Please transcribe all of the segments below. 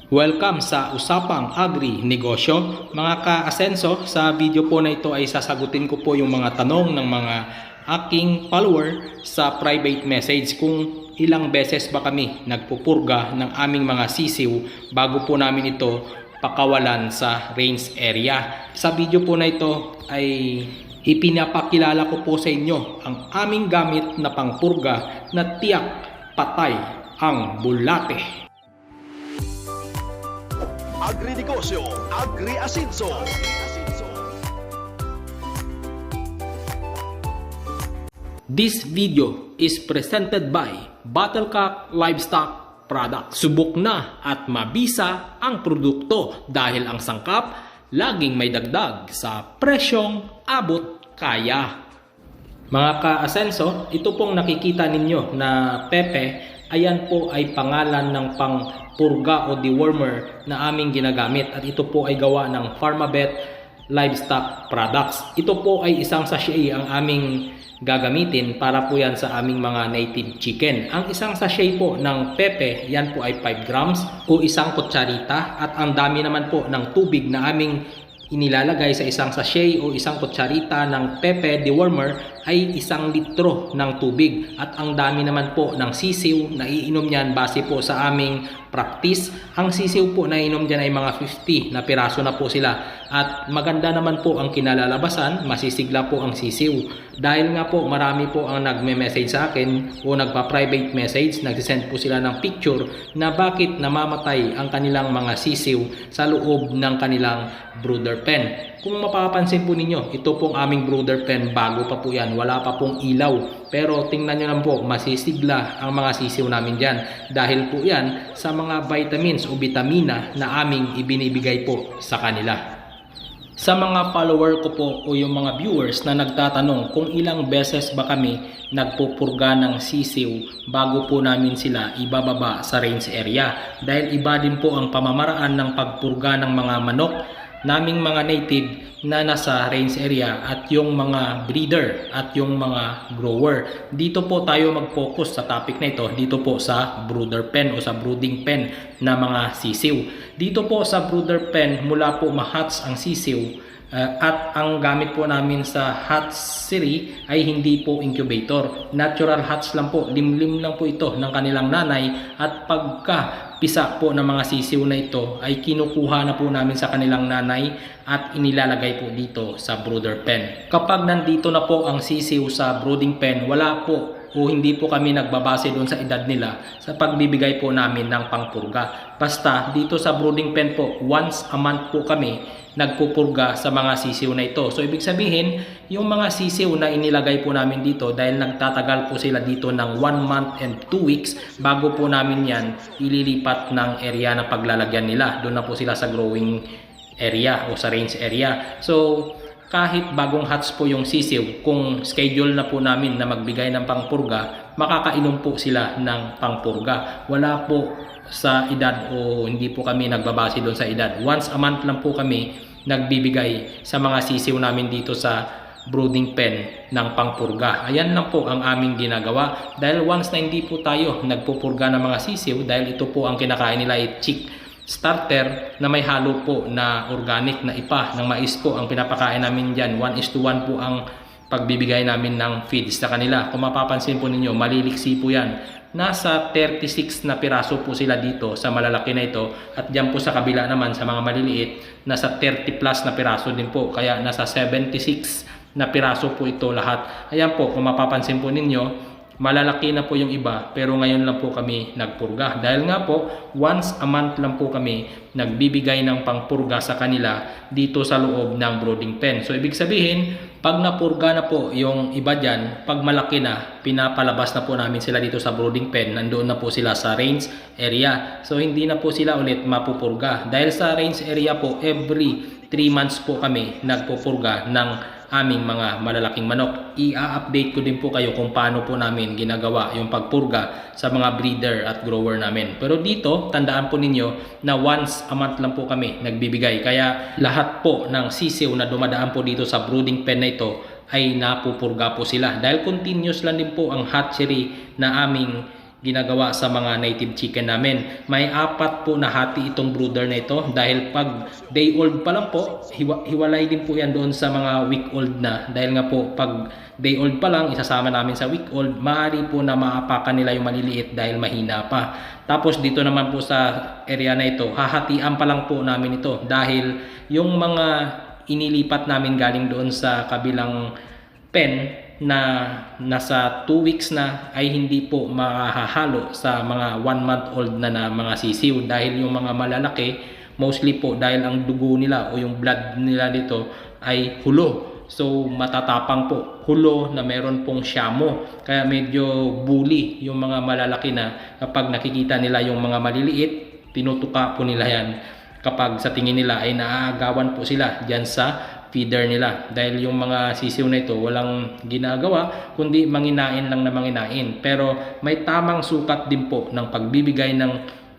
Welcome sa Usapang Agri-Negosyo. Mga ka-asenso, sa video po na ito ay sasagutin ko po yung mga tanong ng mga aking follower sa private message kung ilang beses ba kami nagpupurga ng aming mga sisiw bago po namin ito pakawalan sa range area. Sa video po na ito ay ipinapakilala ko po sa inyo ang aming gamit na pangpurga na tiyak patay ang bulate. Agri-negosyo, Agri-asenso. This video is presented by Battlecock Livestock Products. Subok na at mabisa ang produkto dahil ang sangkap laging may dagdag sa presyong abot kaya. Mga ka-asenso, ito pong nakikita ninyo na pepe, ayan po ay pangalan ng pangpurga o dewormer na aming ginagamit at ito po ay gawa ng Pharmabet Livestock Products. Ito po ay isang sachet ang aming gagamitin para po yan sa aming mga native chicken. Ang isang sachet po ng pepe, yan po ay 5 grams o isang kutsarita at ang dami naman po ng tubig na aming inilalagay sa isang sachet o isang kutsarita ng pepe dewormer ay 1 litro ng tubig at ang dami naman po ng sisiw na iinom niyan base po sa aming practice. Ang sisiw po na iinom diyan ay mga 50 na piraso na po sila at maganda naman po ang kinalalabasan, masisigla po ang sisiw. Dahil nga po marami po ang nagme-message sa akin o nagpa-private message, nagsisend po sila ng picture na bakit namamatay ang kanilang mga sisiw sa loob ng kanilang brooder pen. Kung mapapansin po ninyo, ito pong aming brooder pen, bago pa po yan, wala pa pong ilaw. Pero tingnan nyo lang po, masisigla ang mga sisiw namin dyan. Dahil po yan sa mga vitamins o vitamina na aming ibinibigay po sa kanila. Sa mga follower ko po o yung mga viewers na nagtatanong kung ilang beses ba kami nagpupurga ng sisiw bago po namin sila ibababa sa range area. Dahil iba din po ang pamamaraan ng pagpurga ng mga manok naming mga native na nasa range area at yung mga breeder at yung mga grower. Dito po tayo mag-focus sa topic na ito, dito po sa brooder pen o sa brooding pen na mga sisiw. Dito po sa brooder pen, mula po ma-hatch ang sisiw at ang gamit po namin sa hatchery ay hindi po incubator. Natural hatch lang po, limlim lang po ito ng kanilang nanay at pagka pisa po ng mga sisiw na ito ay kinukuha na po namin sa kanilang nanay at inilalagay po dito sa brooder pen. Kapag nandito na po ang sisiw sa brooding pen, wala po o hindi po kami nagbabase doon sa edad nila sa pagbibigay po namin ng pangpurga. Basta dito sa brooding pen po, once a month po kami nagpupurga sa mga sisiw na ito. So ibig sabihin, yung mga sisiw na inilagay po namin dito dahil nagtatagal po sila dito ng 1 month and 2 weeks bago po namin yan ililipat ng area na paglalagyan nila. Doon na po sila sa growing area o sa range area. So kahit bagong hatch po yung sisiw, kung schedule na po namin na magbigay ng pangpurga, makakainom po sila ng pangpurga. Wala po sa edad o hindi po kami nagbabase doon sa edad. Once a month lang po kami nagbibigay sa mga sisiw namin dito sa brooding pen ng pangpurga. Ayan lang po ang aming ginagawa. Dahil once na hindi po tayo nagpupurga ng mga sisiw, dahil ito po ang kinakain nila ay chick starter na may halo po na organic na ipa ng mais po ang pinapakain namin dyan. 1:1 po ang pagbibigay namin ng feeds sa kanila. Kung mapapansin po ninyo, maliliksi po yan. Nasa 36 na piraso po sila dito sa malalaki na ito at dyan po sa kabila naman sa mga maliliit, nasa 30 plus na piraso din po. Kaya nasa 76 na piraso po ito lahat. Ayan po, kung mapapansin po ninyo, malalaki na po yung iba pero ngayon lang po kami nagpurga. Dahil nga po, once a month lang po kami nagbibigay ng pangpurga sa kanila dito sa loob ng brooding pen. So ibig sabihin, pag napurga na po yung iba dyan, pag malaki na, pinapalabas na po namin sila dito sa brooding pen. Nandoon na po sila sa range area. So hindi na po sila ulit mapupurga. Dahil sa range area po, every 3 months po kami nagpupurga ng aming mga malalaking manok. I-update ko din po kayo kung paano po namin ginagawa yung pagpurga sa mga breeder at grower namin. Pero dito, tandaan po ninyo na once a month lang po kami nagbibigay. Kaya lahat po ng sisiw na dumadaan po dito sa brooding pen na ito ay napupurga po sila. Dahil continuous lang din po ang hatchery na aming ginagawa sa mga native chicken namin. May 4 po na hati itong brooder na ito dahil pag day old pa lang po, hiwalay din po yan doon sa mga week old na. Dahil nga po pag day old pa lang, isasama namin sa week old, maaari po na maapakan nila yung maliliit dahil mahina pa. Tapos dito naman po sa area na ito, hahatian pa lang po namin ito dahil yung mga inilipat namin galing doon sa kabilang pen na nasa 2 weeks na ay hindi po makahalo sa mga 1 month old na mga sisiw dahil yung mga malalaki mostly po dahil ang dugo nila o yung blood nila dito ay hulo. So matatapang po, hulo na meron pong syamo, kaya medyo bully yung mga malalaki na kapag nakikita nila yung mga maliliit, tinutuka po nila yan kapag sa tingin nila ay naaagawan po sila dyan sa feeder nila dahil yung mga sisiw na ito walang ginagawa kundi manginain lang na manginain, pero may tamang sukat din po ng pagbibigay ng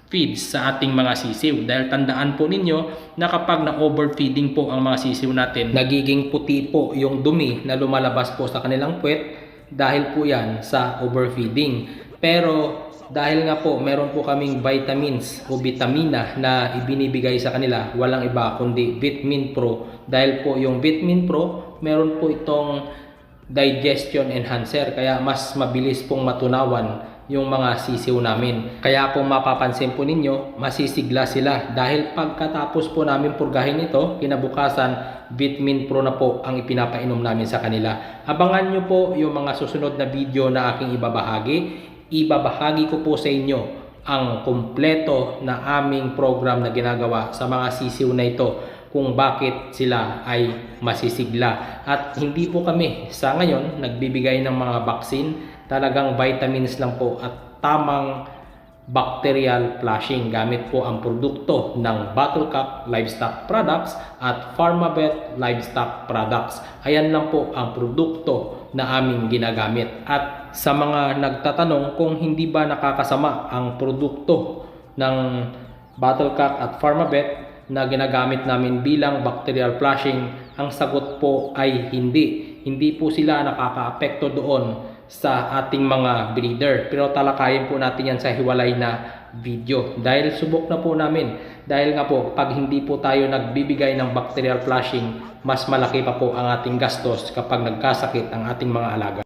feeds sa ating mga sisiw dahil tandaan po ninyo na kapag na overfeeding po ang mga sisiw natin, nagiging puti po yung dumi na lumalabas po sa kanilang puwet dahil po yan sa overfeeding. Pero dahil nga po meron po kaming vitamins o vitamina na ibinibigay sa kanila, walang iba kundi Vitamin Pro, dahil po yung Vitamin Pro meron po itong digestion enhancer kaya mas mabilis pong matunawan yung mga sisiw namin. Kaya kung mapapansin po ninyo, masisigla sila dahil pagkatapos po namin purgahin ito, kinabukasan Vitamin Pro na po ang ipinapainom namin sa kanila. Abangan nyo po yung mga susunod na video na aking ibabahagi. Ibabahagi ko po sa inyo ang kumpleto na aming program na ginagawa sa mga sisiw na ito kung bakit sila ay masisigla. At hindi po kami sa ngayon nagbibigay ng mga vaccine, talagang vitamins lang po at tamang bacterial flushing gamit po ang produkto ng Battlecock Livestock Products at Pharmavet Livestock Products. Ayan lang po ang produkto na aming ginagamit. At sa mga nagtatanong kung hindi ba nakakasama ang produkto ng Battlecock at Pharmavet na ginagamit namin bilang bacterial flushing, ang sagot po ay hindi. Hindi po sila nakakaapekto doon sa ating mga breeder, pero talakayin po natin yan sa hiwalay na video dahil subok na po namin. Dahil nga po pag hindi po tayo nagbibigay ng bacterial flushing, mas malaki pa po ang ating gastos kapag nagkasakit ang ating mga alaga.